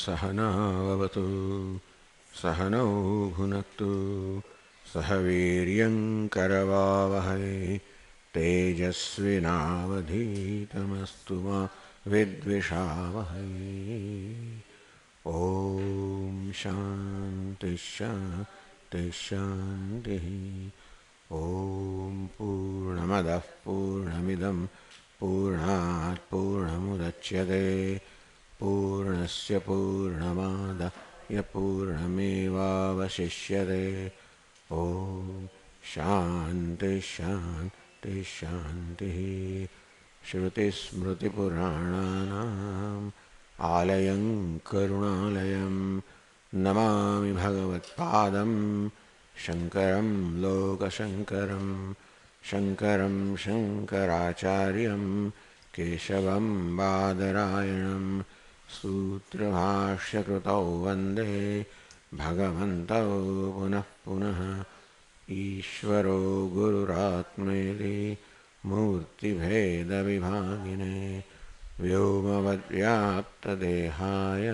सहनाववतु सहनौ भुनक्तु सह वीर्यं करवावहै तेजस्विनावधीतमस्तु मा विद्विषावहै। ॐ शान्ति शान्ति शान्तिः। ॐ पूर्णमदः पूर्णमिदं पूर्णात् पूर्णमुदच्यते पूर्णस्य पूर्णमादाय पूर्णमेवावशिष्यते। ॐ शान्ति शान्ति शान्तिः। श्रुतिस्मृतिपुराणानाम् आलयं करुणालयं नमामि भगवत्पादं शङ्करं लोकशङ्करं शङ्करं शङ्कराचार्यं केशवं बादरायणं सूत्रभाष्यकृतौ वन्दे भगवन्तौ पुनः पुनः। ईश्वरो गुरुरात्मेति मूर्तिभेदविभागिने व्योमवद्व्याप्तदेहाय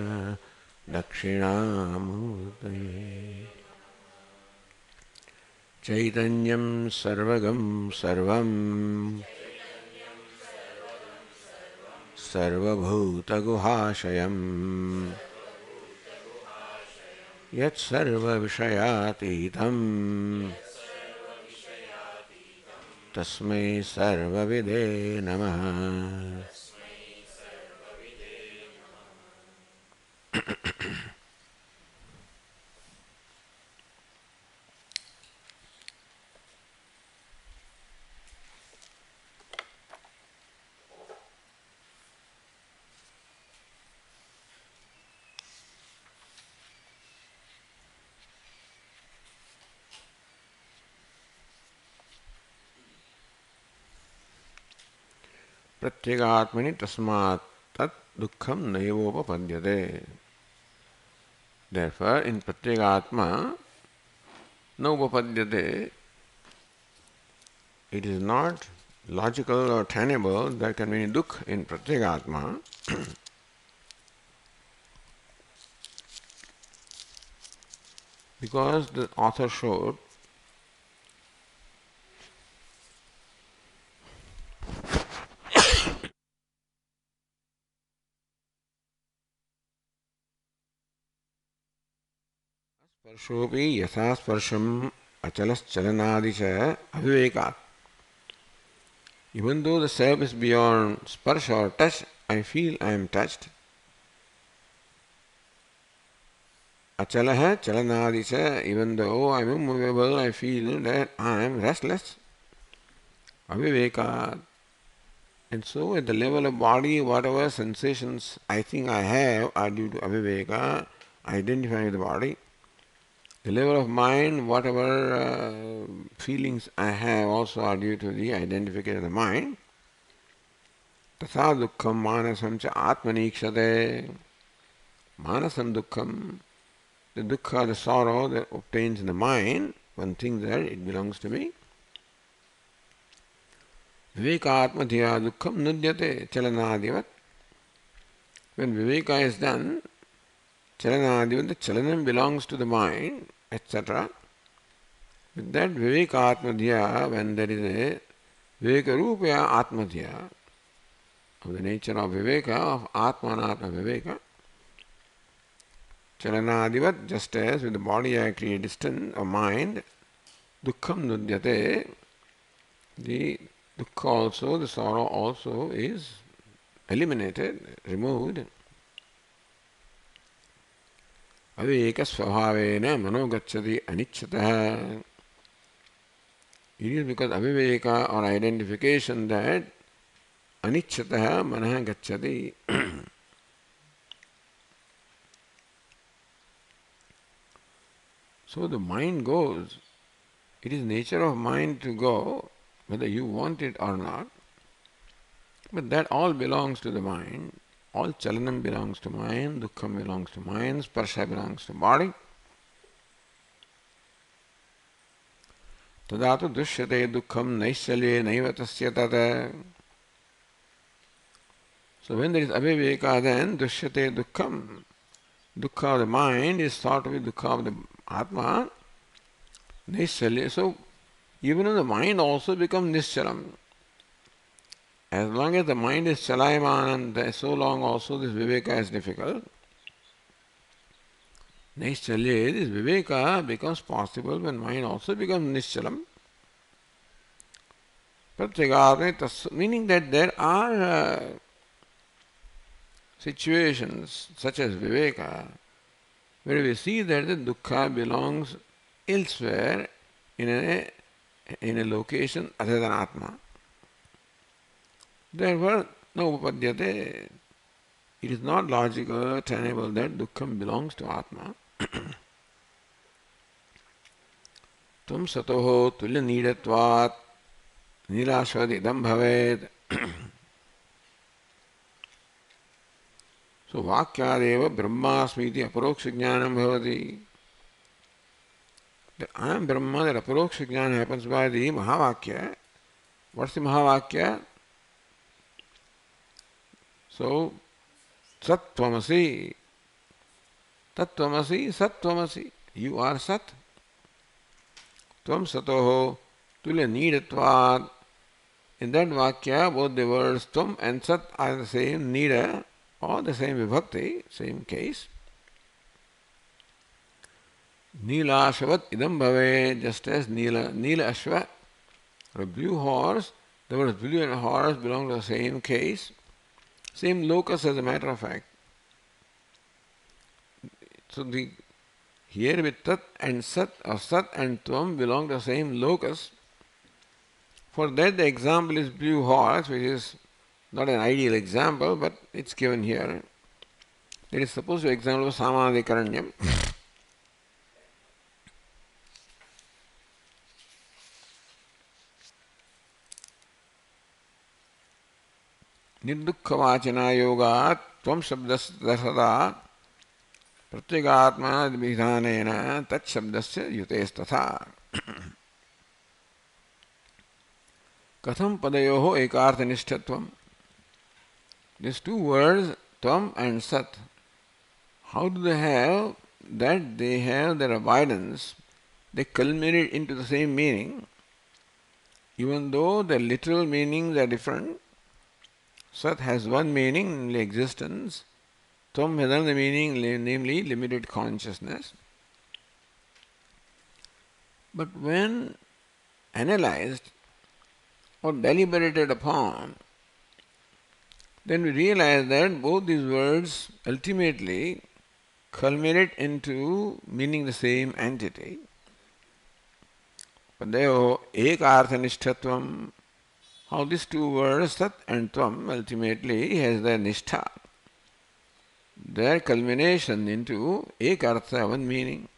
दक्षिणामूर्तये। चैतन्यं सर्वगं सर्वं सर्वभूतगुहाशयं यत्सर्वविषयातीतं तस्मै सर्वविदे नमः। प्रत्येगात्मनि तस्मात् तत् दुःखं नैवोपपद्यते। Therefore, in Pratyegatma, no upapadyate, it is not logical or tenable there can be any dukh in Pratyegatma. Because the author showed स्पर्शोपि यथा स्पर्शम अचलश्चलनादि च अविवेकात्. Even though the self is beyond sparsha or touch, I feel I am touched. Achalaha chalanadi cha, even though I am immovable, I feel that I am restless. Aviveka. And so at the level of body, whatever sensations I think I have are due to aviveka, identifying with the body. The level of mind, whatever feelings I have also are due to the identification of the mind. Tatha dukkham manasam cha atmanikshate. Manasam dukkham, the dukkha, the sorrow that obtains in the mind, one thinks that it belongs to me. Vivekatma dhiya dukkham nudyate chalanadivat. When viveka is done, chalanadivat, the chalanam belongs to the mind, etc. With that vivekatma dhiya, when there is a viveka rupaya atma dhiya, of the nature of viveka, of atma and atma viveka, chalanadivat, just as with the body actually distant of mind, dukkham nudyate, the dukkha also, the sorrow also is eliminated, removed. Aviveka svabhavena manogacchati anicchataha. It is because aviveka or identification that anicchataha manah gacchati. So the mind goes. It is nature of mind to go, whether you want it or not. But that all belongs to the mind. All chalanam belongs to mind, dukkham belongs to mind, sparsha belongs to body. Tadatu dushyate dukkham naishalye naiva tasya tata. So when there is aviveka, then dushyate dukkham. Dukkha of the mind is thought to be dukkha of the Atma. Nischalya. So, even in the mind also becomes nischalam. As long as the mind is chalayaman, so long also this viveka is difficult. Nischalya, this viveka becomes possible when mind also becomes nischalam. Meaning that there are situations such as viveka where we see that the dukkha belongs elsewhere in a location other than Atma. Therefore, no upadyate. It is not logical, tenable that dukkham belongs to Atma. Tvam satoho tulya nidatvat nirashvad idam bhaved. So vakyadeva brahmasmiti aparoksha jnanam bhavati. That I am Brahma, that aparoksha jnana happens by the Mahavakya. What's the Mahavakya? So, Sattvamasi. Tattvamasi, Sattvamasi. You are Sat. Tvam Satoho Tulya Nidatvat. In that Vakya, both the words Tvam and Sat are the same Nida or the same Vibhakti, same case. Nila Ashvat Idam Bhave, just as Nila Ashva, or a blue horse, the words blue and horse belong to the same case, same locus as a matter of fact. So here with Tat and Sat, or Sat and Tvam belong to the same locus. For that the example is blue horse, which is not an ideal example, but it's given here. It is supposed to be example of Samadhikaranyam. Nirdukhavachana yogat tvam shabdasya pratyekatma vidhanena tat shabdasya yutestatha. Katham padayoho ekartha nishthatvam. These two words, tvam and sat, how do they have that? They have their abidance. They culminate into the same meaning. Even though the literal meanings are different, Sat has one meaning, namely existence. Tvam has another meaning, namely limited consciousness. But when analyzed or deliberated upon, then we realize that both these words ultimately culminate into meaning the same entity. Padayo ekarthanishthatvam. How these two words, Sat and Tvam, ultimately has their nishtha, their culmination into ekartha, one meaning.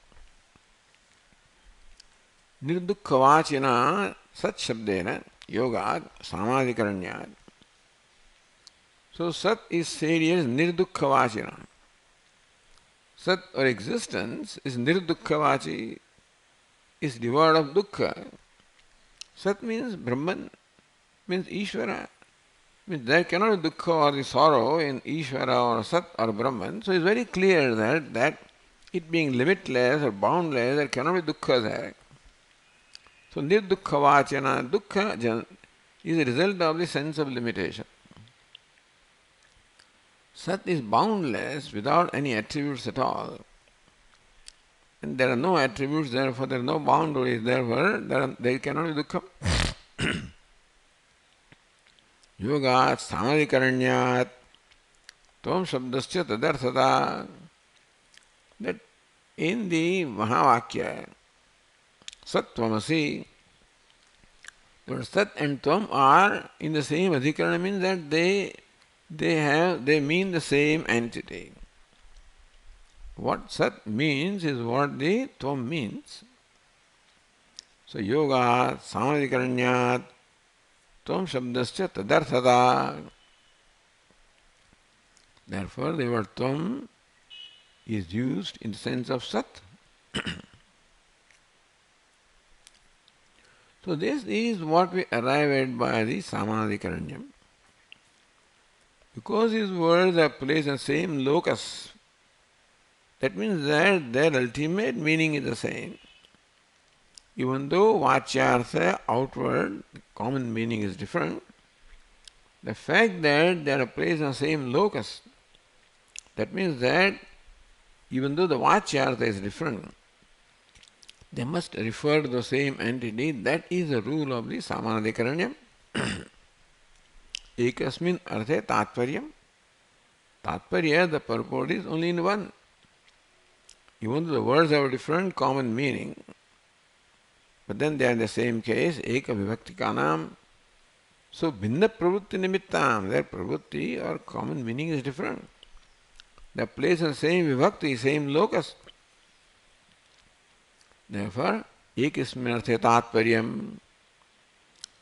Nirdukhavachina Sat Shabdena Yogat Samadhikaranyat. So Sat is said here as Nirdukhavachina. Sat or existence is Nirdukkhavachi, is devoid of dukkha. Sat means Brahman, means Ishvara. Means there cannot be dukkha or the sorrow in Ishvara or Sat or Brahman. So it's very clear that it being limitless or boundless, there cannot be dukkha there. So nirdukhavachana, dukkha is a result of the sense of limitation. Sat is boundless without any attributes at all. And there are no attributes, therefore there are no boundaries, therefore there cannot be dukkha. Yogat samadhikaranyat tvam shabdasya tadarthata. That in the Mahavakya, Sattvamasi, the Sat and Tvam are in the same adhikarana, means that they mean the same entity. What Sat means is what the Tvam means. So yoga samadhikaranyat tvam shabdasya tadarthata. Therefore the word Tvam is used in the sense of Sat. So this is what we arrive at by the Samadhikaranyam. Because these words are placed in the same locus, That means that their ultimate meaning is the same. Even though Vachyartha, outward, common meaning is different, the fact that they are placed on the same locus, that means that even though the Vachyartha is different, they must refer to the same entity. That is the rule of the Samanadikaranyam. Ekasmin arthe tatparyam. Tatparya, the purport is only in one. Even though the words have a different common meaning, but then they are in the same case, eka vibhaktikanam. So, bhinna pravrutti nimittam, their pravrutti or common meaning is different. They are placed in the same vibhakti, same locus. Therefore, ekasmin arthe tatparyam.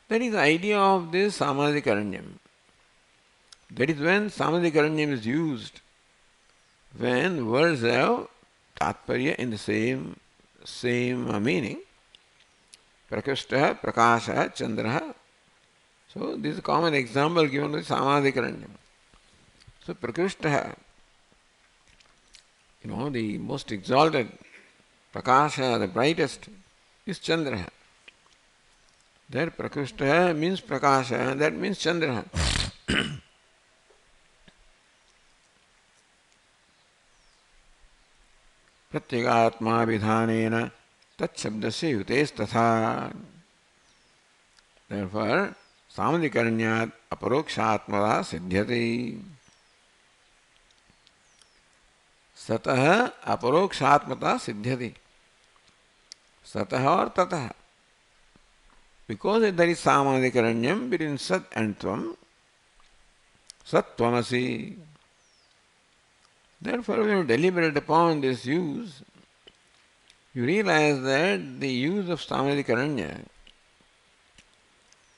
That is the idea of this samadhikaranyam. That is when samadhikaranyam is used, when words have tatparya in the same meaning. Prakrishta, Prakasha, Chandraha. So this is a common example given with Samadhikaranyam. So Prakrishta, the most exalted, Prakasha, the brightest, is Chandraha. That Prakrishta means Prakasha, that means Chandraha. Pratyagatma vidhanena tat shabdasya yutes tatha. Therefore, Samadhikaranyat aparokshatmada siddhyate. Satah aparokshatmata siddhyate. Satah or tatah. Because there is Samadhikaranyam between Sat and Tvam, Sat Tvamasi. Therefore, when you deliberate upon this use, you realize that the use of Samadhikaranya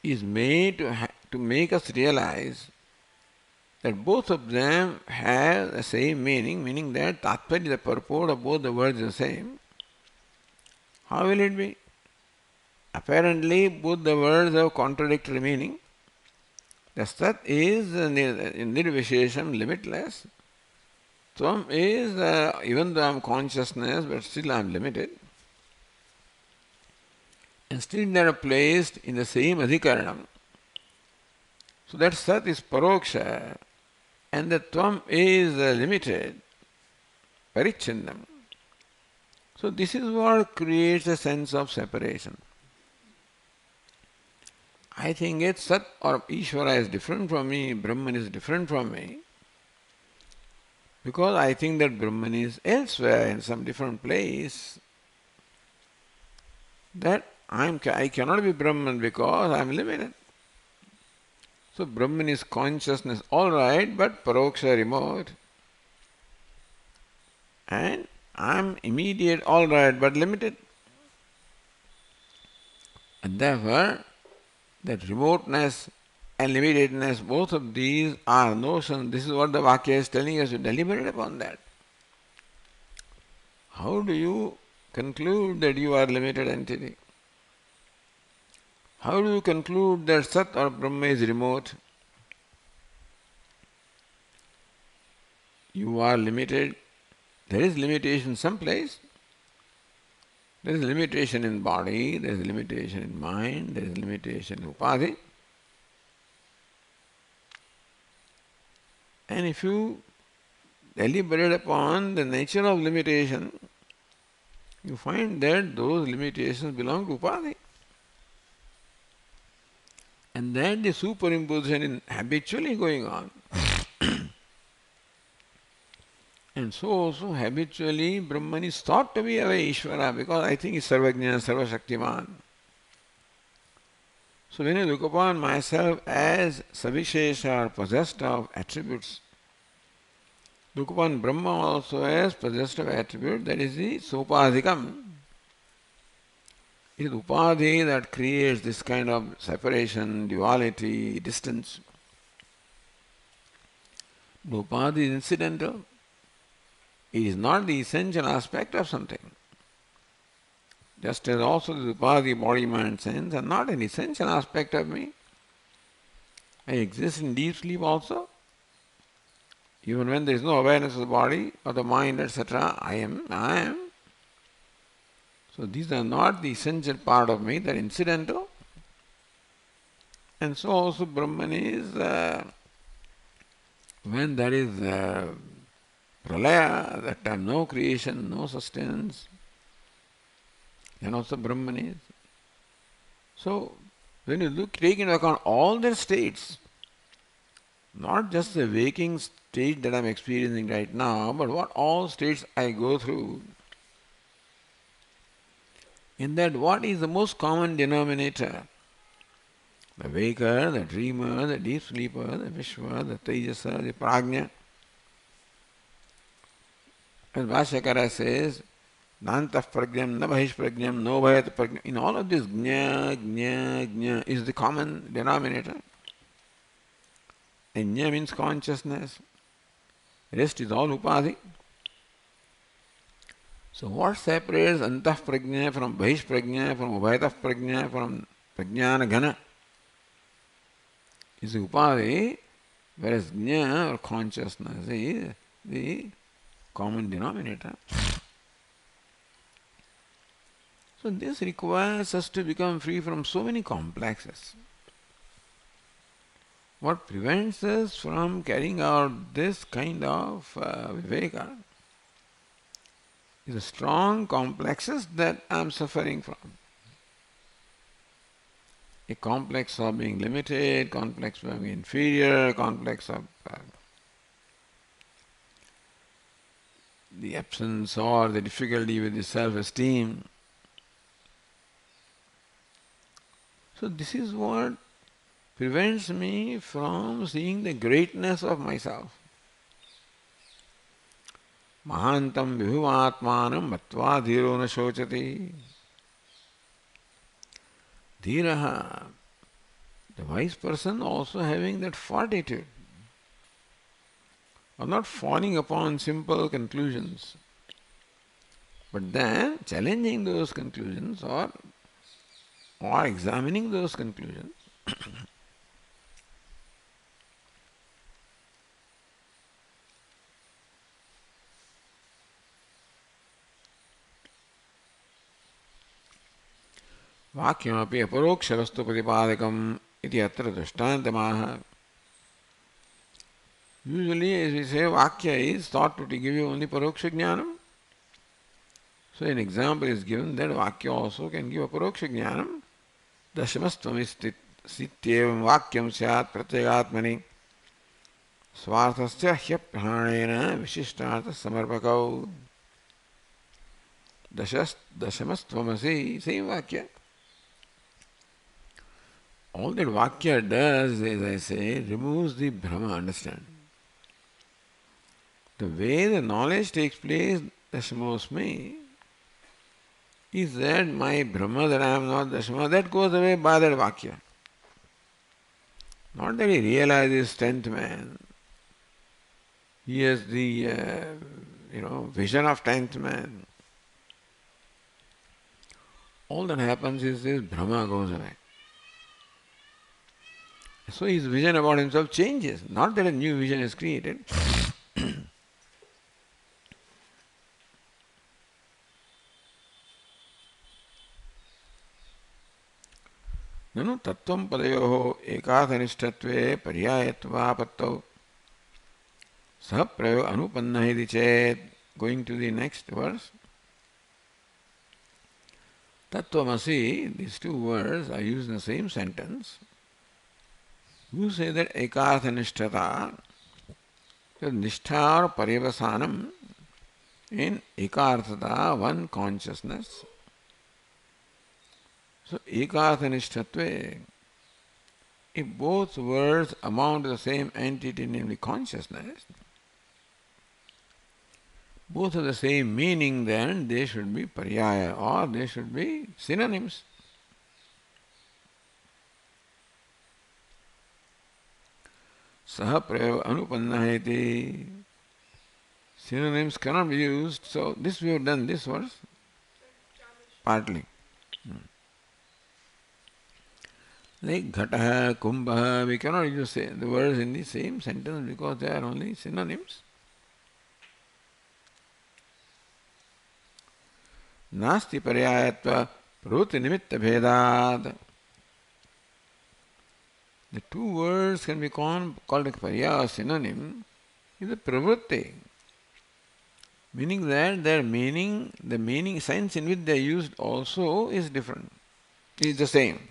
is made to make us realize that both of them have the same meaning, meaning that Tatparya, the purport of both the words is the same. How will it be? Apparently, both the words have contradictory meaning. The Sat is nirvishesham, limitless. Tvam is, even though I am consciousness, but still I am limited. And still they are placed in the same adhikaranam. So that Sat is paroksha, and the Tvam is limited, parichindam. So this is what creates a sense of separation. I think it's Sat or Ishvara is different from me, Brahman is different from me, because I think that Brahman is elsewhere in some different place, that I cannot be Brahman because I am limited. So Brahman is consciousness, all right, but paroksha, remote. And I am immediate, all right, but limited. And therefore, that remoteness and limitedness, both of these are notions. This is what the Vakya is telling us to deliberate upon that. How do you conclude that you are a limited entity? How do you conclude that Sat or Brahma is remote? You are limited. There is limitation someplace. There is limitation in body, there is limitation in mind, there is limitation in upadhi. And if you deliberate upon the nature of limitation, you find that those limitations belong to upadhi. And that the superimposition is habitually going on. And so also habitually Brahman is thought to be away Ishvara, because I think it's Sarvajna, Sarvashaktiman. So when I look upon myself as Savishesha or possessed of attributes, look upon Brahma also as possessed of attribute, that is the Sopadhikam. It is Upadhi that creates this kind of separation, duality, distance. The Upadhi is incidental. It is not the essential aspect of something. Just as also the Upadhi, body, mind, sense, are not an essential aspect of me. I exist in deep sleep also. Even when there is no awareness of the body or the mind, etc., I am. So these are not the essential part of me, they're incidental. And so also Brahman is, when there is pralaya, that time no creation, no sustenance, and also Brahman is. So when you take into account all their states, not just the waking state that I'm experiencing right now, but what all states I go through, in that what is the most common denominator? The waker, the dreamer, the deep sleeper, the Vishwa, the Tejasa, the Prajna. As Vashyakara says, Nantah pragyam, na bahish pragyam, no bhayat pragyam. In all of this, jna is the common denominator. And jna means consciousness. Rest is all upadhi. So what separates antah prajna from bahish prajna, from ubhayatah prajna, from prajnana ghana is the upadhi, whereas jna or consciousness is the common denominator. So this requires us to become free from so many complexes. What prevents us from carrying out this kind of viveka is the strong complexes that I am suffering from. A complex of being limited, complex of being inferior, complex of the absence or the difficulty with the self-esteem. So this is what prevents me from seeing the greatness of myself. Mahantam vibhuvatmanam matva dhiro na shochati. Dhiraha, the wise person also having that fortitude of not falling upon simple conclusions, but then challenging those conclusions or examining those conclusions. वाक्यमपि अपरोक्षवस्तु प्रतिपादकम् इति अत्र दृष्टान्तमाह. Usually, as we say, Vakya is thought to give you only Paroksha Jnanam. So an example is given that Vakya also can give a Paroksha Jnanam. Dashamastvami sityevam Vakyam syat pratyagatmani swarthasya hyapranena vishishtartha samarpakau. Dashamastvamasi, same Vakya. All that Vakya does, as I say, removes the Brahma, understand. The way the knowledge takes place, Dashamosmi, is that my Brahma, that I am not Dashama, that goes away by that Vakya. Not that he realizes 10th man. He has the vision of 10th man. All that happens is this Brahma goes away. So his vision about himself changes. Not that a new vision is created. ननु तत्वं पदयोः एकार्थनिष्ठत्वे पर्यायत्वापत्तौ सह प्रयोग अनुपन्नः इति चेत्. Going to the next verse. Tattvamasi, these two words are used in the same sentence. You say that ekarthanishtata, so nishtha or parivasanam, in ekarthata, one consciousness. So ekarthanishtatve, if both words amount to the same entity, namely consciousness, both have the same meaning, then they should be paryaya or they should be synonyms. Saha prayoga anupanna iti. Synonyms cannot be used, so this we have done this verse partly. Like ghataha, kumbha, we cannot use the words in the same sentence because they are only synonyms. Nasti paryayatva pravrutti nimitta bhedat. The two words can be called a parya or synonym is a pravrutti, meaning that their meaning, the meaning sense in which they are used also is different, is the same.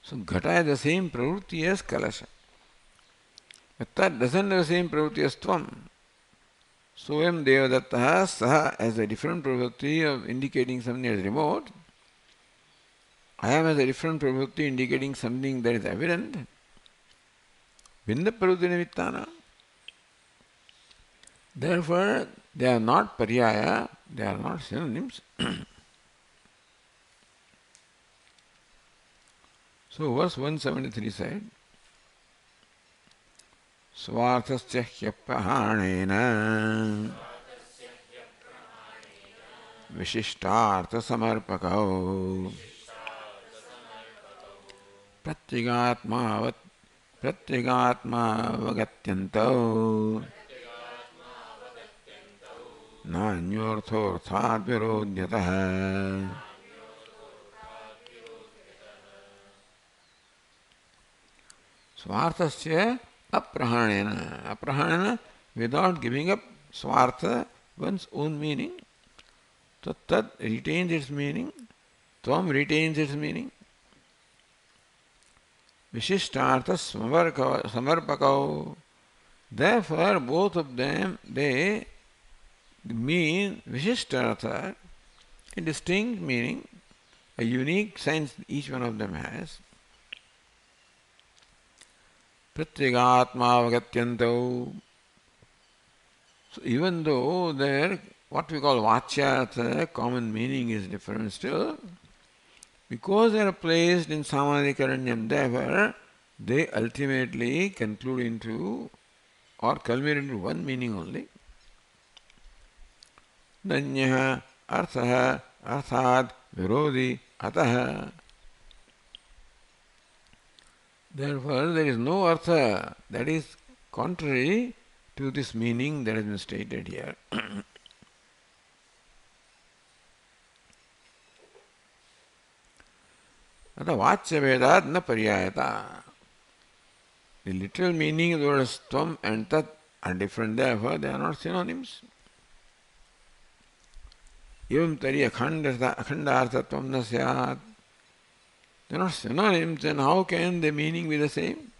So ghata is the same pravrutti as kalasha. But that doesn't have the same pravrutti as tvam. Soyam devadattaha saha has a different pravrutti of indicating something as remote. I am as a different pravrutti indicating something that is evident. Vinda pravrutti nimittana. Therefore, they are not paryaya, they are not synonyms. So, verse 173 said, Swarthasya hyaprahanena Vishishtartha samarpakau Pratyagatmavagatyanto Nanyorthorthat virodhyatah. Swarthasya aprahanena. Aprahanena, without giving up swartha, one's own meaning. So tad retains its meaning, tvam retains its meaning. Vishishtartha samarpakau. Therefore, both of them, they mean Vishishtartha, a distinct meaning, a unique sense each one of them has. Pratyagatmavagatyanto. So even though their what we call vachyartha, common meaning is different still, because they are placed in samadhikaranyam, therefore they ultimately conclude into or culminate into one meaning only. Danyah arthaha arthat virodhi ataha. Therefore, there is no artha that is contrary to this meaning that has been stated here. Ata vachya vedat na paryayata. The literal meaning of the words tvam and tat are different, therefore they are not synonyms. Evam tari akhandartha tvam na syat. They are not synonyms, then how can the meaning be the same?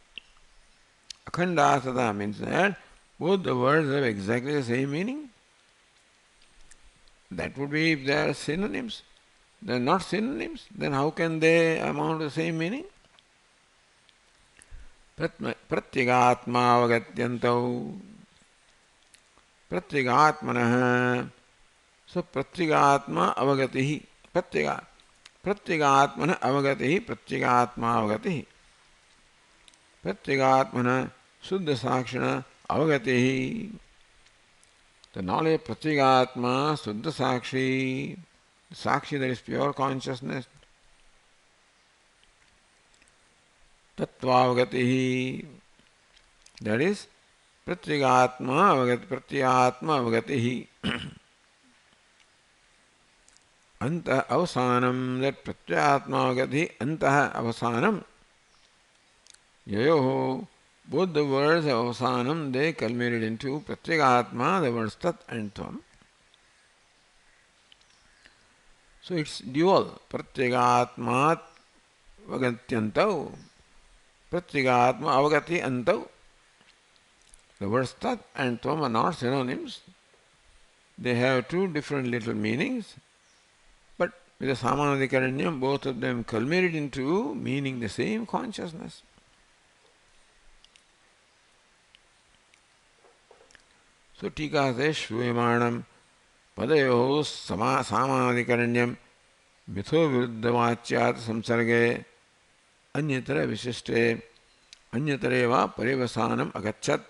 Akhandartha means that both the words have exactly the same meaning. That would be if they are synonyms. They are not synonyms, then how can they amount to the same meaning? Pratyagatmavagatyanto. Pratyagatmanah. So pratyagatma avagatihi. Pratyagatmana avagatihi. Pratyagatma avagatihi. Pratyagatmana Suddha Sakshana avagatihi. The knowledge of Pratyagatma, Suddha Sakshi, Sakshi that is pure consciousness. Tattvavagatihi, that is Pratyagatma avagatihi. Anta avasanam, that Pratyatma avagatihi, anta avasanam. Yayoho, both the words of avasanam, they culminated into Pratyagatma, the words tat and tvam. So it's dual. Pratyagatmat vagatyantau. Pratyagatma avagati antau. The words tat and tvam are not synonyms. They have two different little meanings. But with the samadhikaranyam, both of them culminated into meaning the same consciousness. So Tika says, Shruyamanam Padayo Samadhikaranyam Mitho Viruddhavachyat Samsarge Anyatara Vishishte Anyatareva Parivasanam Agachat.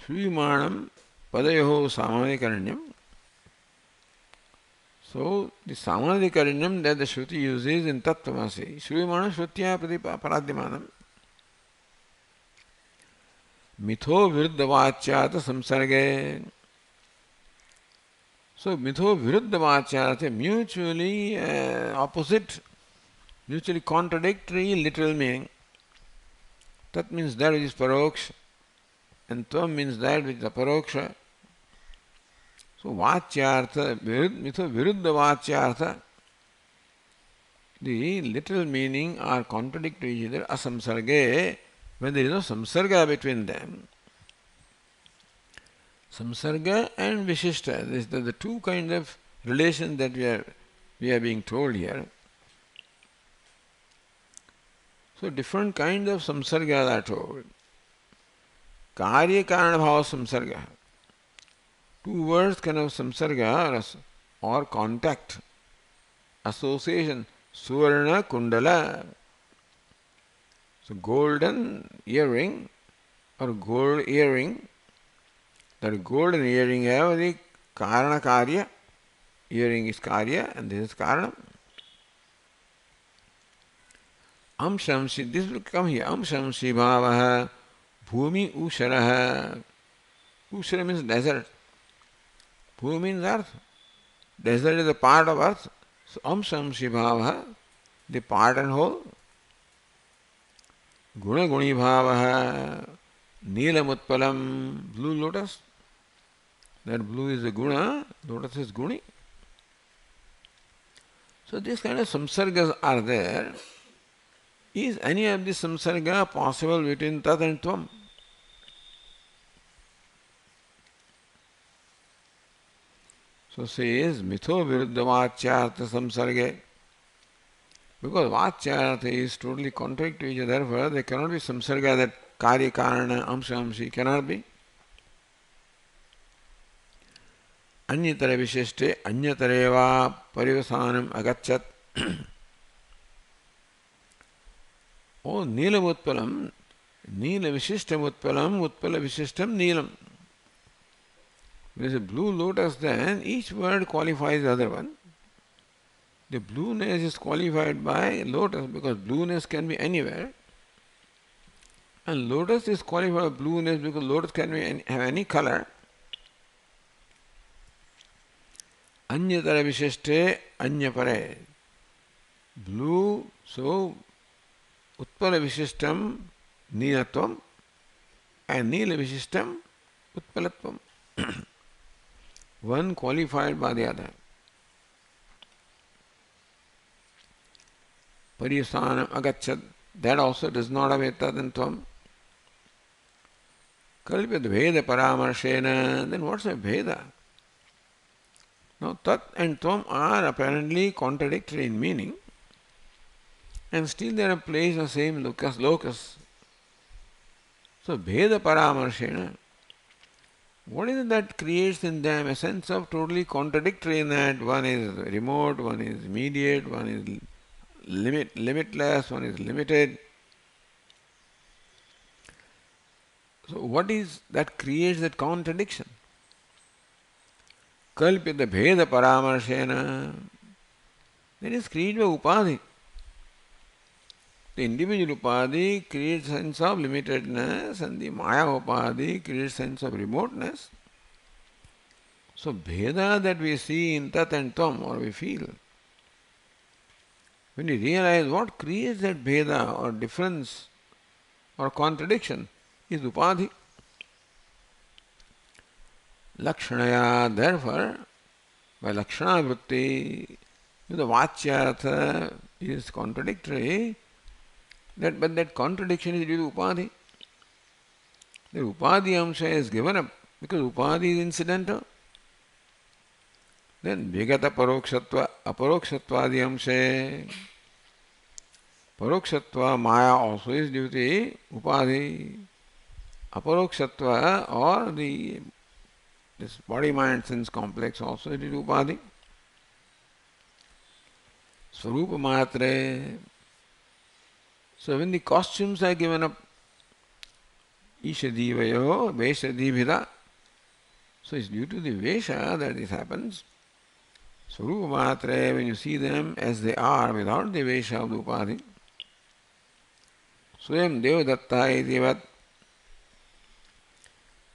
Shruyamanam Padayo Samadhikaranyam. So, the Samadhikarinyam that the Shruti uses in Tattvamasi, Shruvimana Shrutya Paradhyamanam, Mitho Viruddhavachyata Samsarge. So, Mitho Viruddhavachyata, mutually opposite, mutually contradictory literal meaning. Tat means that which is paroksha, and Tvam means that which is aparoksha. So, Vachyartha, Mitho Viruddhavachyartha, the literal meaning are contradictory to each other, asamsarge, when there is no samsarga between them. Samsarga and Vishishta, this is the two kinds of relations that we are being told here. So different kinds of samsargas are told. Karya Karana Bhava Samsarga. Two words can have samsarga or contact, association. Suvarna Kundala. So golden earring or gold earring. That golden earring have the Karana Karya. Earring is Karya and this is Karana. Amshamsi, this will come here. Amshamsi Bhavaha Bhumi Usharaha. Ushara means desert. Bhumi means earth. Desert is a part of earth. So Amshamsi Bhavaha, the part and whole. Guna Guni Bhavaha Neelam Utpalam, blue lotus. That blue is the guna, lotus is guni. So these kind of samsargas are there. Is any of these samsarga possible between tat and tvam? So says mitho viruddhavachyartha samsarge. Because vachyartha is totally contrary to each other, therefore there cannot be samsarga that karya karana amsha amshi cannot be. Anyatara vishishte anyatareva parivasanam agachat. Oh, Neelam Utpalam, Neela Vishishtam Utpalam, Utpala Vishishtam Neelam. There is a blue lotus, then each word qualifies the other one. The blueness is qualified by lotus because blueness can be anywhere. And lotus is qualified by blueness because lotus can have any color. Anyatara Vishishte Anyapare. Blue, so Utpala Vishishtam Neelatvam and Neela Vishishtam Utpalatvam. One qualified by the other. Pariyasanam Agachat, that also does not have a tat and tvam. Kalpyat Veda Paramarshena, then what's a Veda? Now tat and tvam are apparently contradictory in meaning. And still they are placed the same locus. So, Bheda Paramarshena. What is it that creates in them a sense of totally contradictory in that one is remote, one is immediate, one is limitless, one is limited. So, what is that creates that contradiction? Kalpita Bheda Paramarshena. That is created by Upadhi. The individual upadhi creates sense of limitedness and the maya upadhi creates sense of remoteness. So bheda that we see in tat and tvam or we feel, when we realize what creates that bheda or difference or contradiction is upadhi. Lakshanaya, therefore, by lakshana vritti, the vachyartha is contradictory. But that contradiction is due to upadhi. The upadhi amsha is given up because upadhi is incidental. Then vigata parokshatva, aparokshatvadi amsha. Parokshatva maya also is due to upadhi. Aparokshatva or this body mind sense complex also is due to upadhi. Swarupa matre. So when the costumes are given up, Ishadivayo, Veshadibhida, so it's due to the Vesha that this happens. Swarupa Matre, when you see them as they are without the Vesha of the Upadhi, Swayam Devadatta Idivat,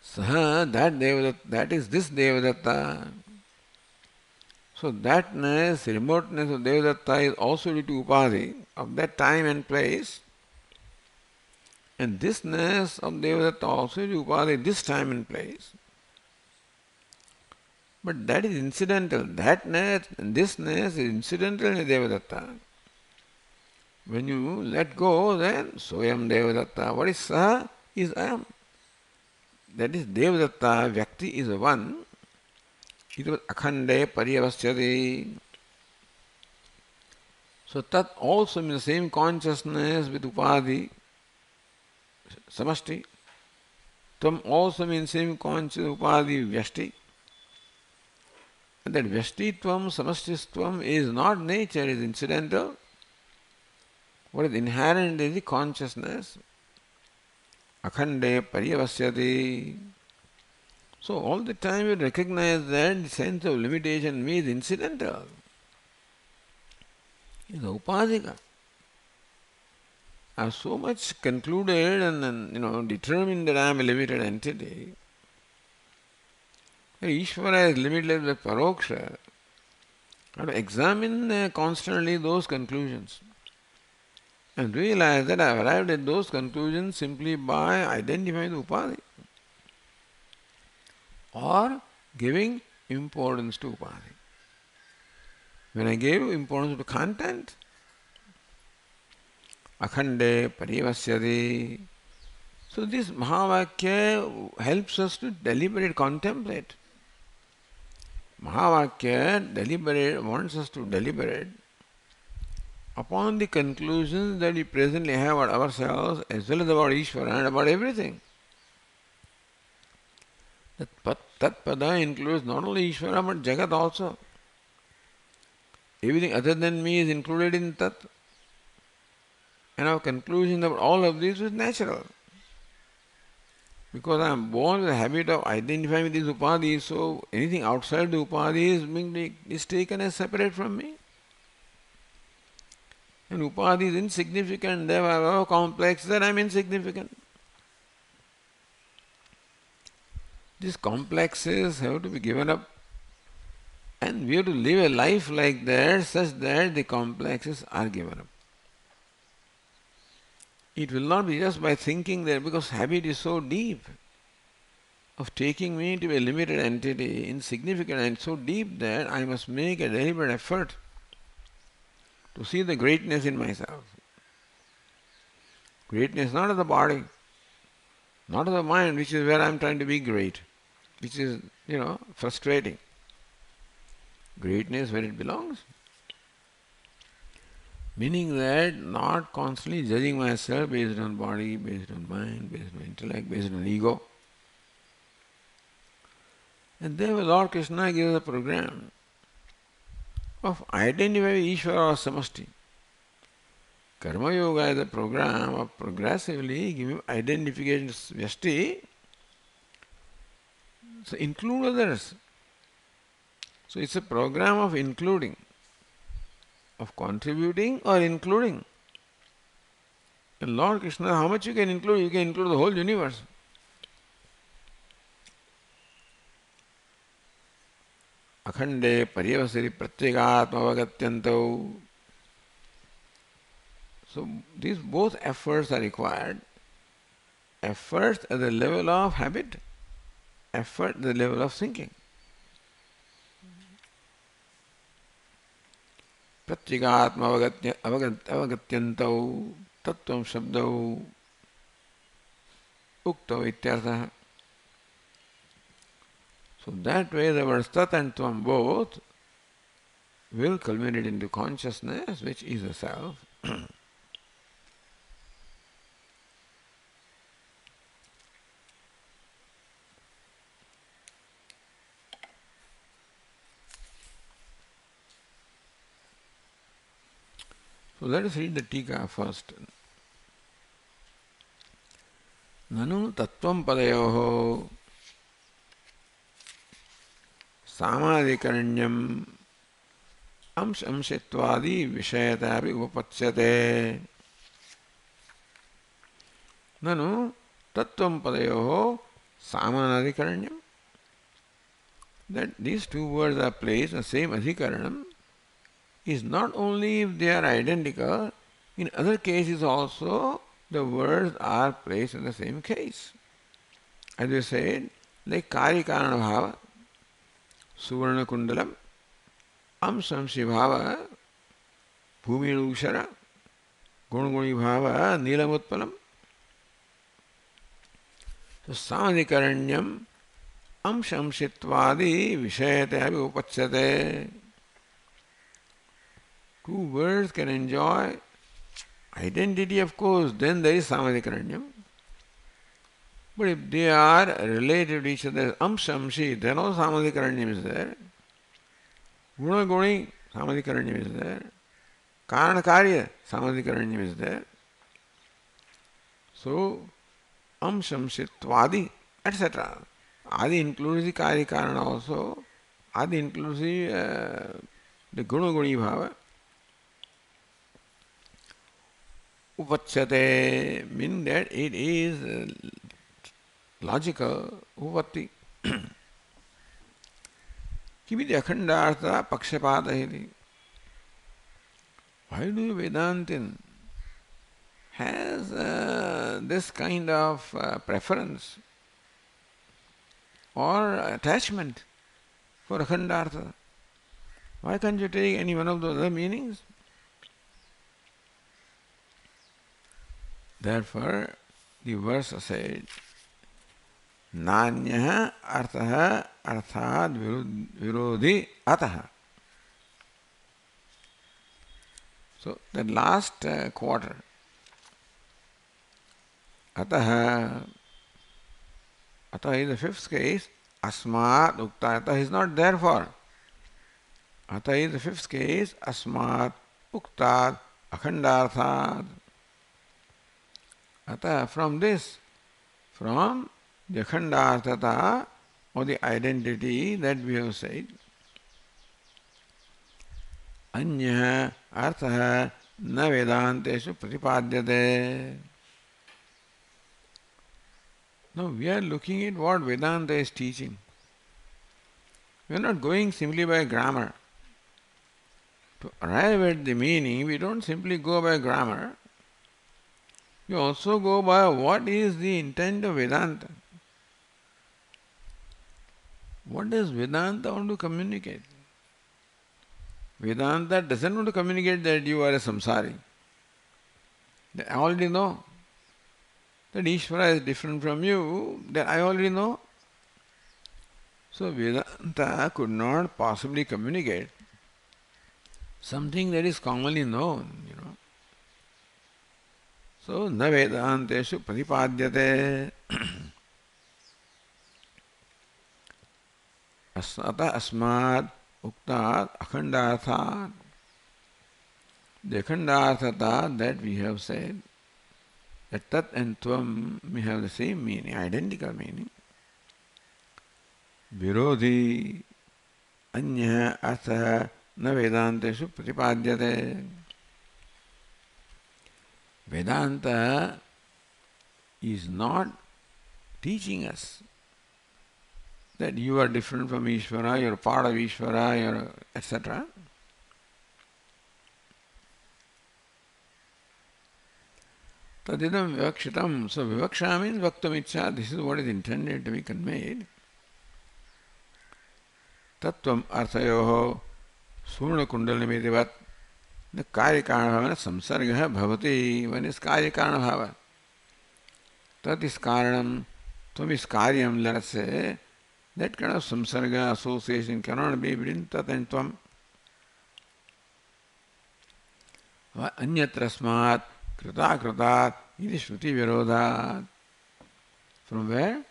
Saha, that Devadatta, that is this Devadatta. So thatness, remoteness of Devadatta is also due to Upadhi of that time and place. And thisness of Devadatta also due to Upadhi this time and place. But that is incidental. Thatness and thisness is incidental in Devadatta. When you let go, then Soyam Devadatta. What is Saha? Is I am. That is Devadatta, Vyakti is one. It was Akhande Pariyavasyati. So that also means the same consciousness with Upadhi, Samashti. Tvam also means same consciousness Upadhi, Vyashti. And that Vyashtitvam, Samastistvam is not nature, it is incidental. What is inherent is the consciousness. Akhande Pariyavasyati. So all the time you recognize that the sense of limitation in me is incidental. It's upadhika. I have so much concluded and determined that I am a limited entity. Ishvara is limitless with paroksha. I have to examine constantly those conclusions and realize that I have arrived at those conclusions simply by identifying the upadhi or giving importance to upadhi. When I gave importance to content, akhande parivasyati. So this Mahavakya helps us to deliberate, contemplate. Mahavakya wants us to deliberate upon the conclusions that we presently have about ourselves as well as about Ishvara and about everything. Tat pada includes not only Ishvara but Jagat also. Everything other than me is included in Tat. And our conclusion about all of this is natural. Because I am born with a habit of identifying with these upadhis, so anything outside the upadhis is taken as separate from me. And upadhi is insignificant, they are complex, that I am insignificant. These complexes have to be given up. And we have to live a life like that, such that the complexes are given up. It will not be just by thinking that, because habit is so deep of taking me to a limited entity, insignificant and so deep that I must make a deliberate effort to see the greatness in myself. Greatness not of the body, not of the mind, which is where I am trying to be great, which is, frustrating. Greatness where it belongs. Meaning that not constantly judging myself based on body, based on mind, based on intellect, based on ego. And therefore Lord Krishna gives a program of identifying Ishvara or Samashti. Karma Yoga is a program of progressively giving identification to Vyashti. So include others. So it's a program of including, of contributing or including. And Lord Krishna, how much you can include? You can include the whole universe. Akhande pariyavasari pratyekatma avagatyanto. So these both efforts are required. Effort at the level of habit, effort at the level of thinking. Pratyekatma avagatyantau tattvam shabdau uktau ityartha. So that way the words tat and tvam both will culminate into consciousness, which is the self. So let us read the Tika first. Nanu tattvam padayoho samadhikaranyam अंश अंशित्वादि विषयतापि उपपत्स्यते ननु तत्त्वं पदयोः सामानाधिकरण्यम्. That these two words are placed in the same adhikaranam is not only if they are identical, in other cases also the words are placed in the same case. As we said, like Karikarana Bhava, Suvarna Kundalam, Amsamshi Bhava, Bhumi Ushara, Gunaguni Bhava, Nilamutpalam. So Samadhikaranyam Amshamshitvadi Vishayate Upachyate. Two words can enjoy identity, of course, then there is Samadhikaranyam. But if they are related to each other, Amshamshi, then also Samadhikaranyam is there. Guna-guni, Samadhikaranyam is there. Karana-karya, Samadhikaranyam is there. So, Amshamshitvadi, etc. Adi includes the Karya-karana also. Adi includes the Guna-guni bhava. Upachyate, meaning that it is logical, upatti. Kibidi akhandartha pakshapata. Why do Vedantin has this kind of preference or attachment for akhandartha? Why can't you take any one of those other meanings? Therefore, the verse said, Nanyah artha arthad virodhi ataha. So, the last quarter, ataha, ataha is the fifth case, asmat ukta, ataha is not therefore. Ataha is the fifth case, asmat ukta akhandarthad. Ataha, from this, from the akhandarthata or the identity that we have said, Anya artha na vedanteshu pratipadyate. Now we are looking at what Vedanta is teaching. We are not going simply by grammar. To arrive at the meaning, we don't simply go by grammar. We also go by what is the intent of Vedanta. What does Vedanta want to communicate? Vedanta doesn't want to communicate that you are a samsari. That I already know. That Ishvara is different from you, that I already know. So Vedanta could not possibly communicate something that is commonly known, So, na vedanteshu pratipadyate. Asata asmad uktat akhandarthat. The akhandarthata that we have said, that tat and tvam may have the same meaning, identical meaning. Virodhi anya artha na vedanteshu pratipadyate. Vedanta is not teaching us that you are different from Ishvara, you are part of Ishvara, you are etc. Tadidam vivakshitam. So vivaksha means vaktam. This is what is intended to be conveyed. Tattvam arthayoho surna kundalimidivat. The karyakarana bhava samsarga bhavati. When is karyakarana bhava? Tat is karanam, tvam is karyam, let us say. That kind of samsarga association cannot be between tat and tvam. Anyatrasmat krita kritat iti shruti virodhat. From where?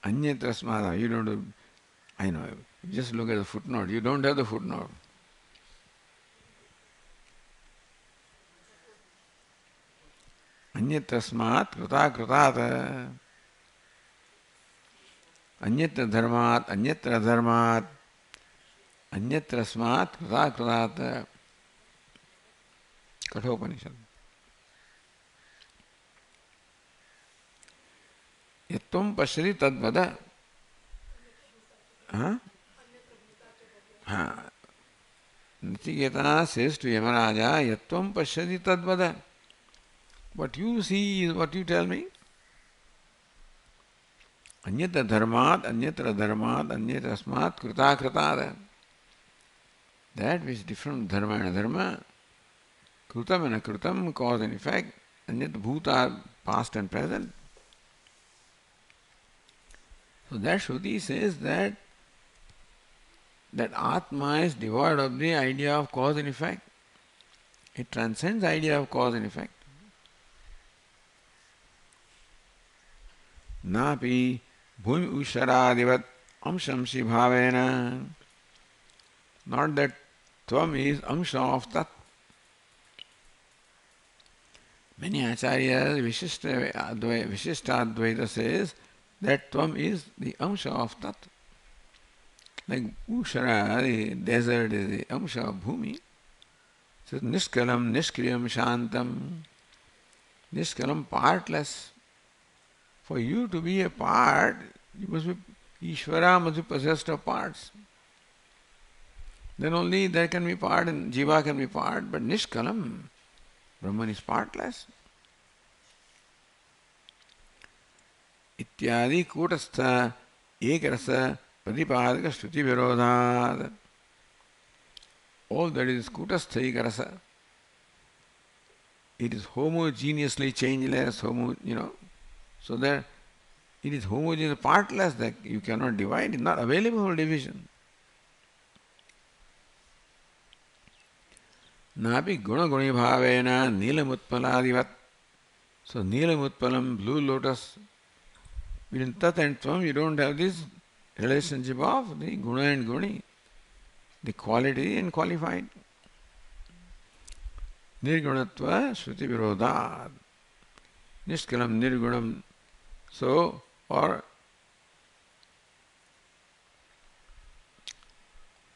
Anyatrasmat. You don't do, I know, just look at the footnote. You don't have the footnote. Anyatrasmat krita kritat. Anyatra dharmat, anyatra dharmat. Anyatrasmat krita kritat. Kathopanishad. Yatvam pashyati tadvada. Huh? Nachiketa says to Yamaraja, Yatvam pashyati tadvada. What you see is what you tell me. Anyatra dharmat, anyatrasmat krita kritat. That which is different dharma and adharma, krutam and akrutam, cause and effect, anyat bhuta, past and present. So that Shruti says that Atma is devoid of the idea of cause and effect. It transcends the idea of cause and effect. Napi bhumi usharadivat amshamsi bhavena. Not that Tvam is amsha of Tat. Many acharyas, Vishishtadvaita says that Tvam is the amsha of Tat. Like Ushara, the desert is the amsha of Bhumi. So Niskalam, Niskriyam, Shantam. Niskalam, partless. For you to be a part, you must be, Ishvara must be possessed of parts. Then only there can be part and Jiva can be part, but Nishkalam, Brahman is partless. Ityadi kutastha ekarasa pratipadaka shruti virodhat. All that is kutastha ekarasa. It is homogeneously changeless, so that it is homogeneous, partless, that you cannot divide, it is not available for division. Napi guna guni bhavena nilamutpaladivat. So nilamutpalam, blue lotus, within tat and tvam you don't have this relationship of the guna and guni, the quality and qualified. Nirgunatva shruti virodhat. Nishkalam nirgunam. So, or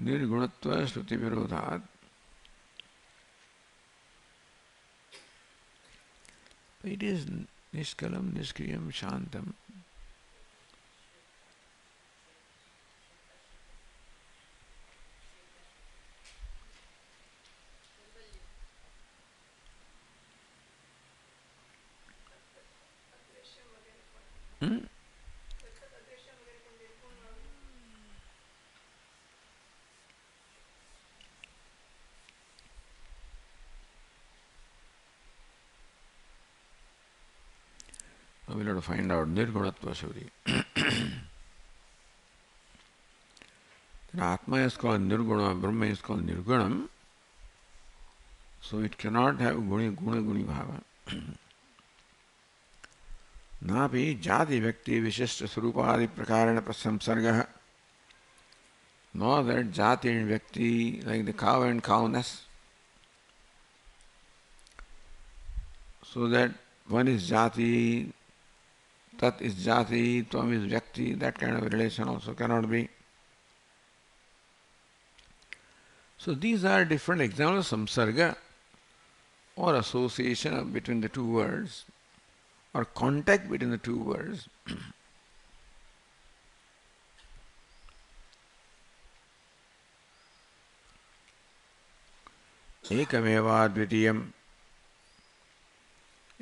nirgunatva shruti virodhat. It is Nishkalam, Niskriyam, Shantam. Now we'll have to find out Nirgunatva Shruti. Atma is called Nirguna, Brahma is called Nirgunam. So it cannot have guni bhava. Napi jati vyakti vishishta surupadi prakarana prasamsargaha. Nor that jati and vyakti, like the cow and cowness. So that one is jati, tat is jati, tvam is vyakti, that kind of relation also cannot be. So these are different examples of samsarga, or association between the two words, or contact between the two words. Ekam eva dvitiyam.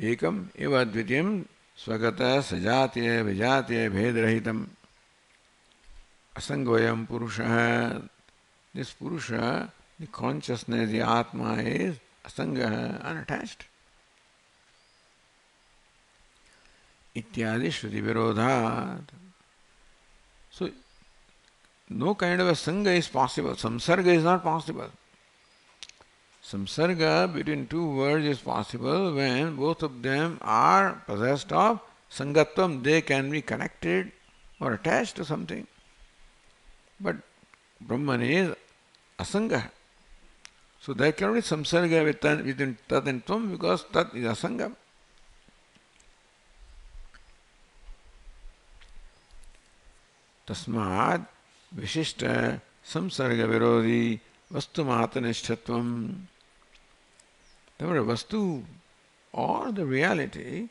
Ekam eva dvitiyam swagata sajatya vijatya bhedrahitam. Asangoyam purusha. This purusha, the consciousness, the atma is asanga, unattached. Ityadi shruti virodhat. So, no kind of a sanga is possible. Samsarga is not possible. Samsarga between two words is possible when both of them are possessed of sangatvam. They can be connected or attached to something. But Brahman is asanga. So there cannot be samsarga within tat and tvam because tat is asanga. Tasmad vishishta samsarga virodhi vastu matanishtatvam. The word vastu or the reality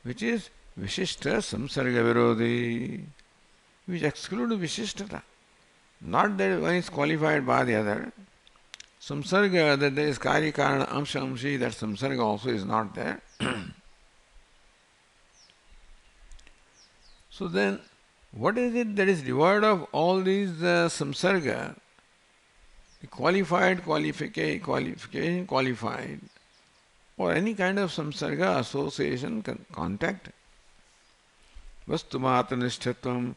which is Vishishta Samsarga Virodhi, which excludes Vishishtata. Not that one is qualified by the other. Samsarga, that there is Kari Karana Amsha Amshi, that Samsarga also is not there. So then, what is it that is devoid of all these Samsarga? The qualified, qualification, qualified, or any kind of Samsarga, association, contact. Vastumatanistatvam.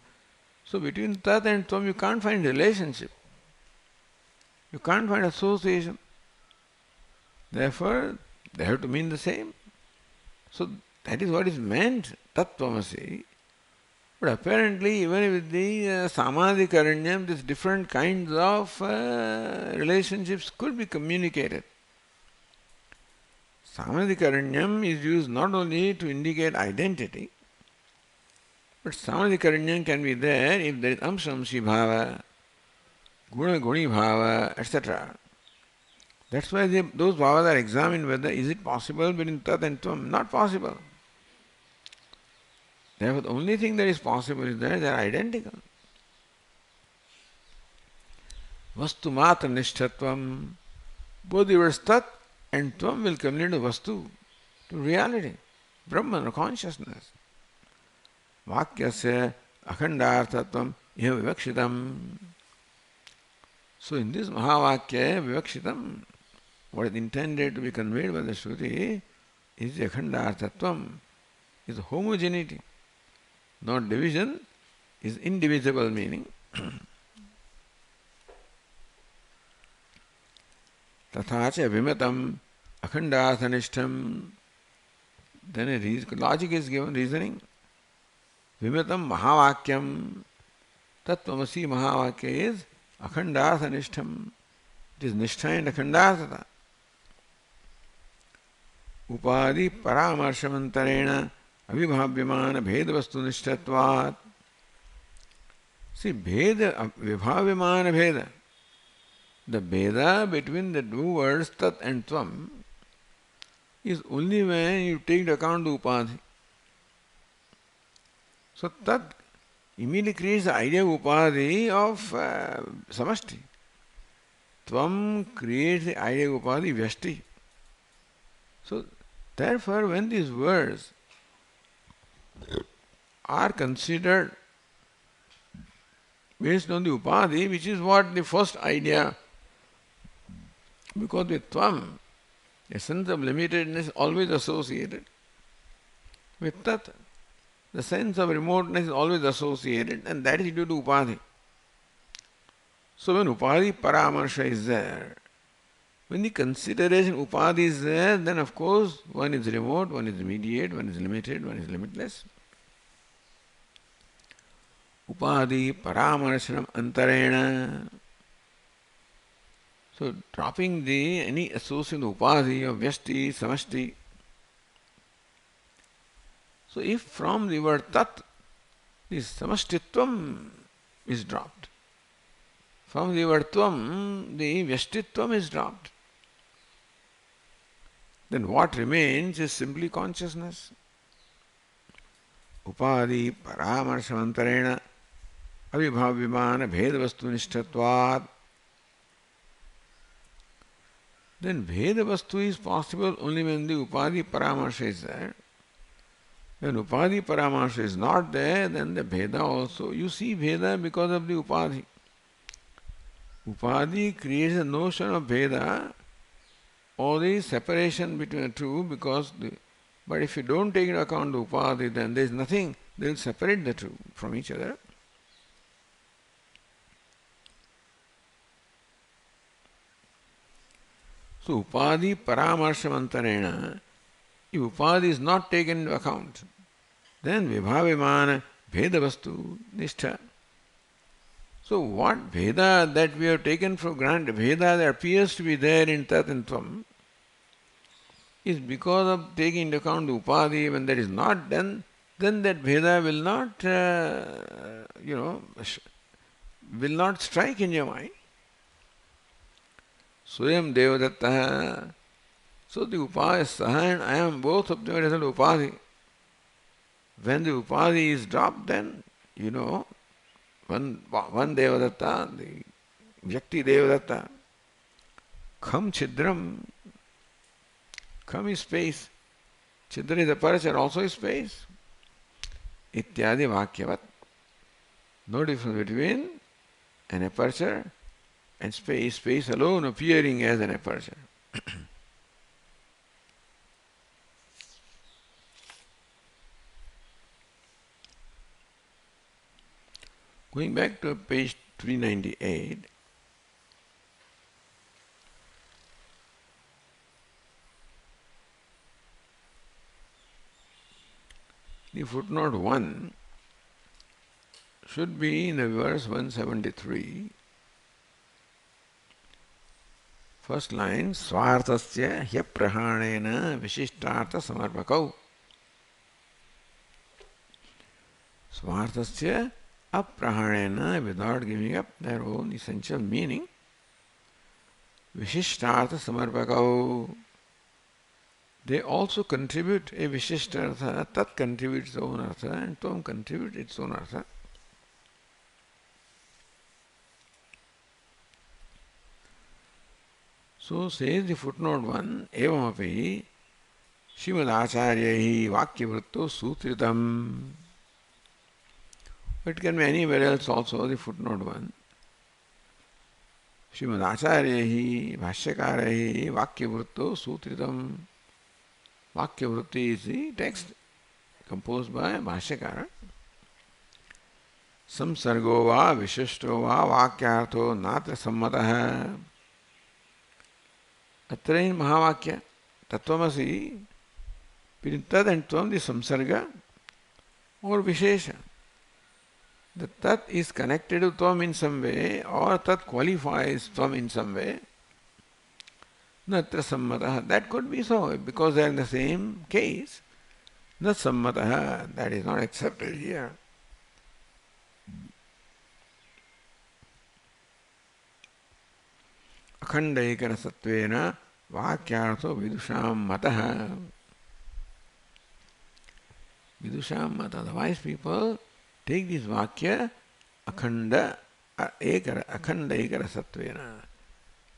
So between Tat and Tvam you can't find relationship. You can't find association. Therefore, they have to mean the same. So that is what is meant, Tattvamasi. But apparently, even with the Samadhikaranyam, these different kinds of relationships could be communicated. Samadhikaranyam is used not only to indicate identity, but Samadhikaranyam can be there if there is Amshamshi Bhava, Guna Guni Bhava, etc. That's why those bhavas are examined whether is it possible between Tat and Tvam. Not possible. Therefore, the only thing that is possible is that they are identical. Vastu Matra Nishthatvam. Both the words Tat and Tvam will communicate to Vastu, to reality, Brahman or consciousness. Vakyasya akhandarthatvam iha vivakshitam. So in this Mahavakya vivakshitam, what is intended to be conveyed by the Shruti is the akhandarthatvam, is homogeneity. Not division, is indivisible meaning. Tathacha vimatam akhandarthanishtam. Then a logic is given, reasoning. Vimatam Mahavakyam. Tattvamasi Mahavakya is akhandarthanishtam. It is nishtha and akhandarthata. Upadi paramarshamantarena avibhavyamana bhedavastu nishthatvat. See, bheda, vibhavyamana bheda. The bheda between the two words tat and tvam is only when you take into account the upadhi. So tat immediately creates the idea of upadhi of samashti. Tvam creates the idea of upadhi vyashti. So therefore, when these words are considered based on the upadhi, which is what the first idea, because with tvam, a sense of limitedness is always associated. With tat, the sense of remoteness is always associated, and that is due to upadhi. So when upadhi paramarsha is there, when the consideration upadhi is there, then of course one is remote, one is immediate, one is limited, one is limitless. Upadhi paramarshanam antarena. So dropping any association of upadhi of vyashti, samashti. So if from the word tat, this samastitvam is dropped. From the word tvam, the vyashtitvam is dropped. Then what remains is simply consciousness. Upadhi paramarshamantarena avibhavyamana bhedavastu nishthatvat. Then bhedavastu is possible only when the upadhi paramarsha is there. When upadhi paramarsha is not there, then the bheda also. You see bheda because of the upadhi. Upadhi creates a notion of bheda or the separation between the two because but if you don't take into account the upadhi, then there is nothing that will separate the two from each other. So upadhi paramarshamantarena, if upadhi is not taken into account, then vibhavimana bhedavastu nishtha. So what bheda that we have taken for granted, bheda that appears to be there in tat and tvam, is because of taking into account the upadhi. When that is not done, then that bheda will not, will not strike in your mind. Swayam Devadatta. So the Upadeshsaha and I am both of them are result of Upadhi. When the Upadhi is dropped, then you know one Devadatta, the Vyakti Devadatta. Kham Chidram. Kham is space. Chidra is aperture, also is space. Ityadi Vakyavat. No difference between an aperture and space. Space alone appearing as an aperture. Going back to page 398, the footnote 1 should be in the verse 173. First line, Swartasya hyaprahanena vishishtartha samarpakau. Swartasya aprahanena, without giving up their own essential meaning, vishishtartha samarpakau. They also contribute a vishishtartha, tat contributes its own artha, and tvam contributes its own artha. So says the footnote 1, evamapi Srimad Acharyahi Vakyavritto Sutritam. It can be anywhere else also, the footnote 1. Srimad Acharyahi Bhashyakarahi Vakyavritto Sutritam. Vakyavritti is the text composed by Bhashyakara. Samsargo va vishishto va vakyartho natra sammataha. Atra in Mahavakya, Tattvamasi, between Tat and Tvam, the Samsarga or Vishesha. The Tat is connected to Tvam in some way, or Tat qualifies Tvam in some way. Natra sammataha. That could be so, because they are in the same case. Nat sammataha. That is not accepted here. Akhandaikara sattvena vakyartho vidusham mataha. Vidusham mata. The wise people take this vakya akhanda akhandaikara sattvena.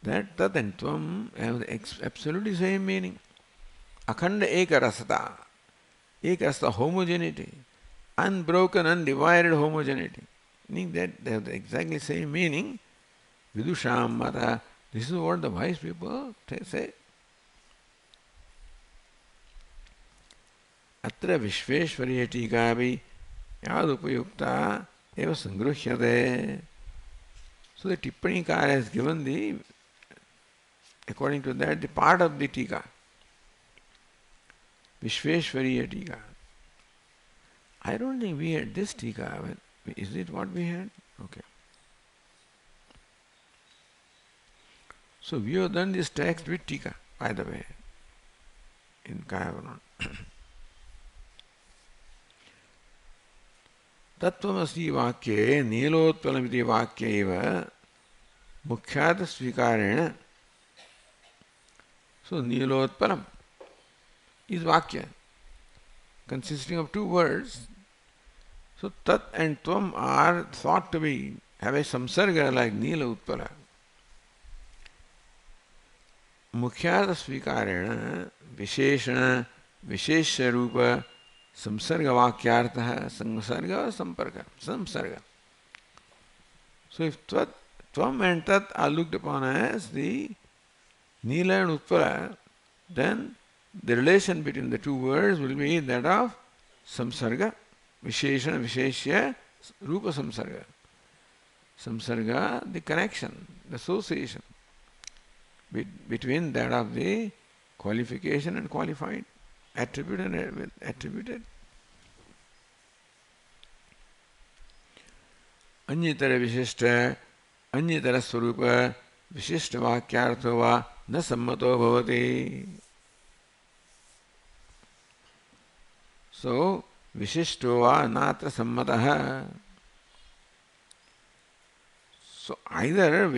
That tat and tvam have the absolutely same meaning. Akhanda ekarasata. Ekarasata, homogeneity. Unbroken, undivided homogeneity. Meaning that they have the exactly same meaning. Vidusham mata. This is what the wise people say. Atra Vishveshwariya Tikavi Yad Upayukta Eva Sangruhyate. So the Tippanikara has given the, according to that, the part of the Tika. Vishveshwariya Tika. I don't think we had this Tika. Is it what we had? Okay. So we have done this text with Tika, by the way, in Kayavanan. Tattvamasi vakye nilotpalamiti vakye eva mukhyata svikarena. So nilotpalam is vakya, consisting of two words. So tat and tvam are thought to be, have a samsarga like nila utpala. Mukhyata svikarena visheshana vishesha rupa samsarga vakyartha samsarga or samparka samsarga. So if tvam and tat are looked upon as the nila and utpala, then the relation between the two words will be that of samsarga, visheshana visheshya rupa samsarga. Samsarga, the connection, the association between that of the qualification and qualified, attribute and attributed. Anyatara vishishta, anyatara swarupa, vishishta vakyartho va na sammato bhavati. So, vishishto va natra sammataha. So, either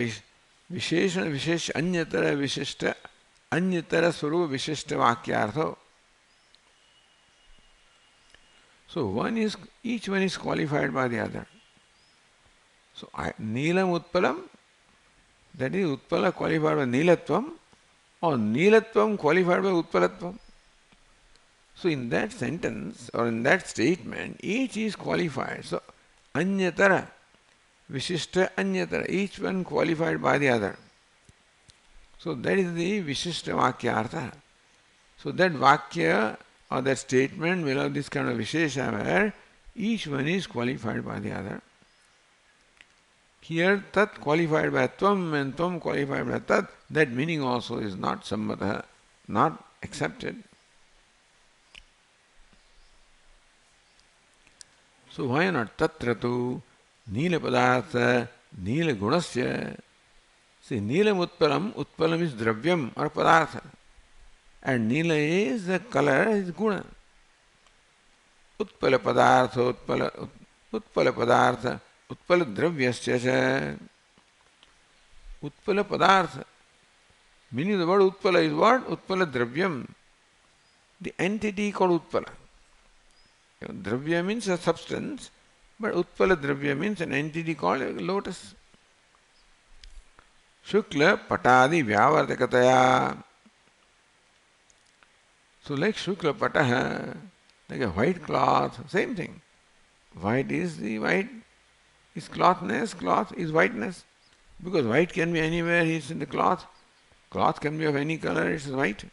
विशेषण विशेष अन्यतर विशिष्ट अन्यतर स्वरूप विशिष्ट वाक्यार्थ. So each one is qualified by the other. So Neelam Utpalam, that is Utpala qualified by Neelatvam, or Neelatvam qualified by Utpalatvam. So in that sentence or in that statement, each is qualified. So Anyatara, Vishishta Anyatara, each one qualified by the other. So that is the Vishishta Vakyartha. So that Vakya or that statement will have this kind of Vishesha where each one is qualified by the other. Here Tat qualified by Tvam and Tvam qualified by Tat, that meaning also is not sammata, not accepted. So why not Tatra tu Neela Padartha Neela Gunasya? See, Neelam Utpalam, Utpalam is Dravyam or Padartha. And Neela is the color, is Guna. Utpala Padartha, Utpala Padartha, Utpala Dravyasya. Utpala Padartha. Meaning the word Utpala is what? Utpala Dravyam. The entity called Utpala. Dravya means a substance, but Utpala Dravya means an entity called a lotus. Shukla Patadi Vyavartakataya. So like Shukla Pataha, like a white cloth, same thing. White is clothness, cloth is whiteness. Because white can be anywhere, it's in the cloth. Cloth can be of any color, it's white.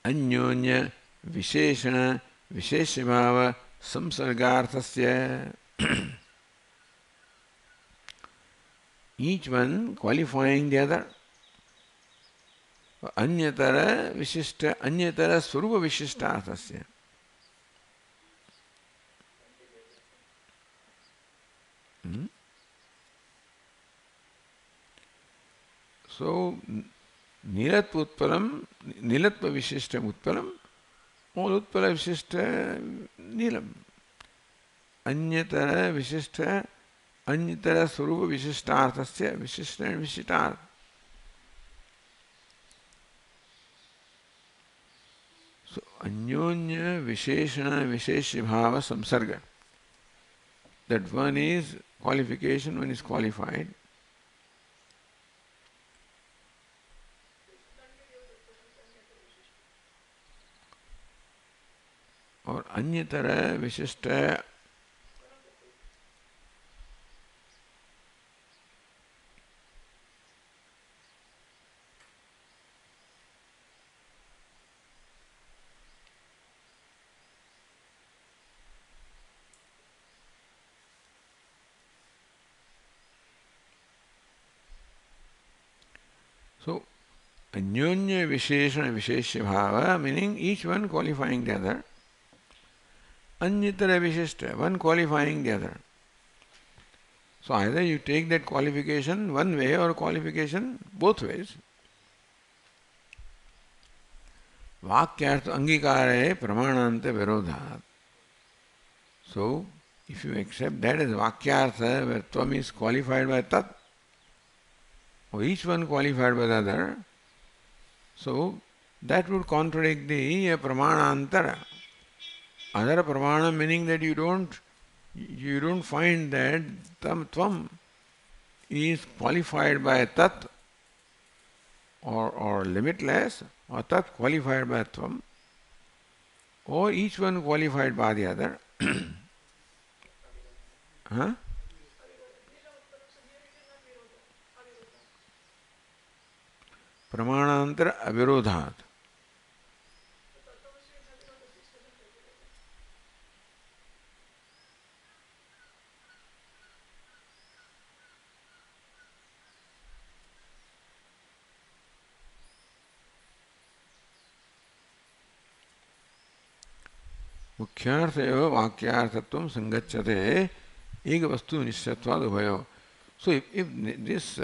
Anyonya Visheshana Visheshamava Samsargarthasya. Each one qualifying the other. Anyatara Vishishta Anyatara Swarupa Vishishtarthasya. So Nilatva Utpalam, Nilatva Vishishtam Utpalam, all Utpala Vishishta Nilam. Anyatara Vishishta, Anyatara Swarupa Vishishtarthasya, Vishishta and Vishitar. So Anyonya Visheshana Visheshibhava Samsarga. That one is qualification, one is qualified. Or Anyatara Vishishta. So Anyonya Visheshana Visheshabhava, meaning each one qualifying the other. Anyatara Vishishta, one qualifying the other. So either you take that qualification one way or qualification both ways. Vakyartha angikare pramananta virodhat. So if you accept that as Vakyartha, where Tvam is qualified by Tat, or each one qualified by the other, so that would contradict the Pramanantara. Other Pramana meaning that you don't find that Tvam is qualified by Tat or limitless, or Tat qualified by Tvam, or each one qualified by the other. Huh? Pramanantara avirodhat. मुख्यार्थ एव वाक्यार्थत्वं संगच्छते एक वस्तु निश्चयत्वाद उभयो. So if this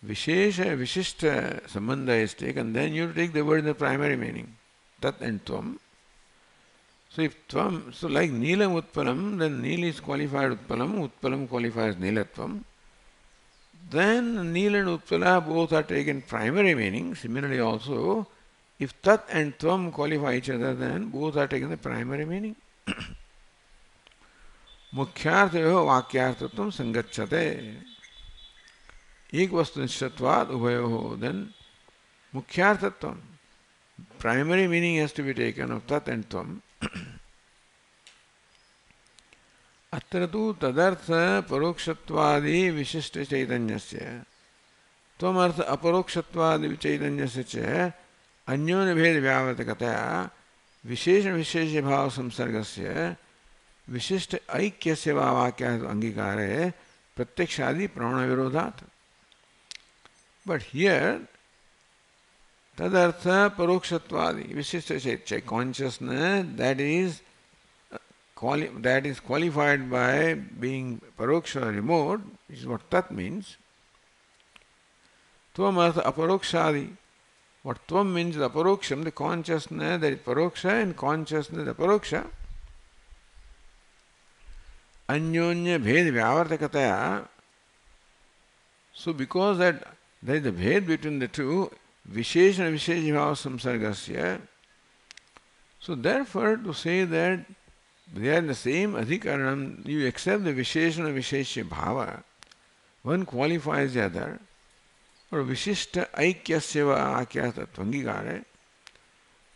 Vishesha Vishishta Sambandha is taken, then you take the word in the primary meaning, Tat and Tvam. So if Tvam, so like Neelam Utpalam, then Neel is qualified Utpalam, Utpalam qualifies Neelatvam. Then Neel and Utpala both are taken primary meaning. Similarly also, if Tat and Tvam qualify each other, then both are taken the primary meaning. मुख्यार्थयोः वाक्यार्थत्वं संगच्छते एक वस्तुनिष्ठत्वात् उभयोः then मुख्यार्थत्वं primary meaning has to be taken of tat and tvam. अत्र तु तदर्थ परोक्षत्वादि विशिष्ट चैतन्यस्य त्वमर्थ अपरोक्षत्वादि चैतन्यस्य च अन्योन्य भेद व्यावर्तकतया विशेषण विशेष भाव संसर्गस्य विशिष्ट ऐक्यस्य वा वाक्य अंगीकारे प्रत्यक्षादि प्रमाण विरोधात्. But here tadartha parokshattvadi vishishtha consciousness that is qualified by being paroksha or remote, which is what tat means. Tvam artha aparokshadi. What tvam means is aparoksham, the consciousness that is paroksha and consciousness aparoksha. Anyonya bhed vyavartakataya. So because that there is a bhed between the two, visheshana vishesha bhava samsargasya. So therefore to say that they are the same adhikaranam, you accept the visheshana vishesha bhava. One qualifies the other. Or vishishta aikyasya va akyata tvangikare.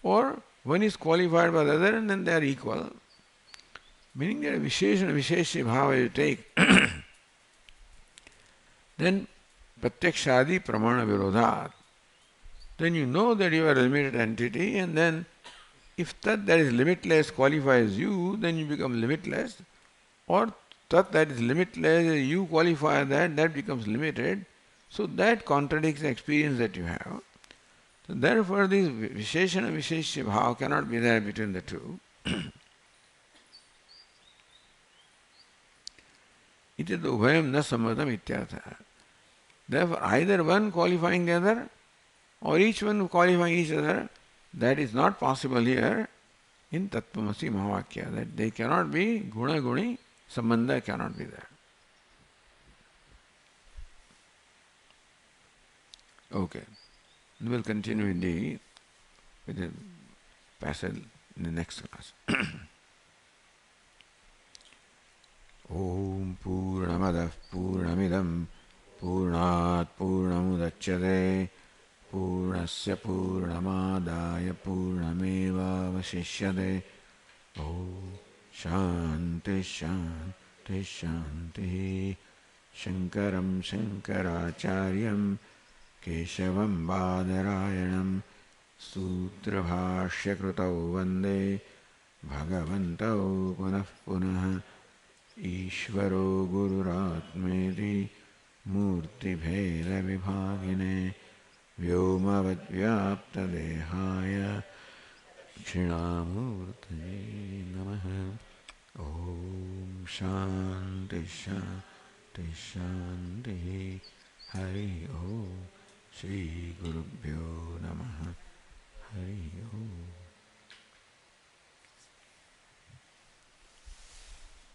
Or one is qualified by the other and then they are equal. Meaning that visheshana vishesha bhava you take, then pratyakshadi pramana virodhat. Then you know that you are a limited entity, and then if tat that is limitless qualifies you, then you become limitless. Or tat that is limitless, you qualify that, that becomes limited. So that contradicts the experience that you have. So therefore this visheshana vishesha bhava cannot be there between the two. Iti ubhayam na sammatam ityartha. Therefore either one qualifying the other or each one qualifying each other, that is not possible here in Tattvamasi Mahavakya. That they cannot be, guna guni, sambandha cannot be there. Okay. We will continue with the passage in the next class. Om Purnamadah Purnamidam Purnat Purnamudachyate Purnasya Purnamadaya Purnameva Vasishyate. Om Shanti Shanti Shanti. Shankaram Shankaracharyam Keshavam Badarayanam Sutrabhashyakritau Vande Bhagavantau Punah Punah. Ishvaro Gururatmeti Murti Bheda Vibhagine Vyomavad Vyapta Dehaya Kshinamurti Namaha. Om Shanti Shanti Shanti. Hari Om. Shri Gurubhyo Namaha. Hari Om.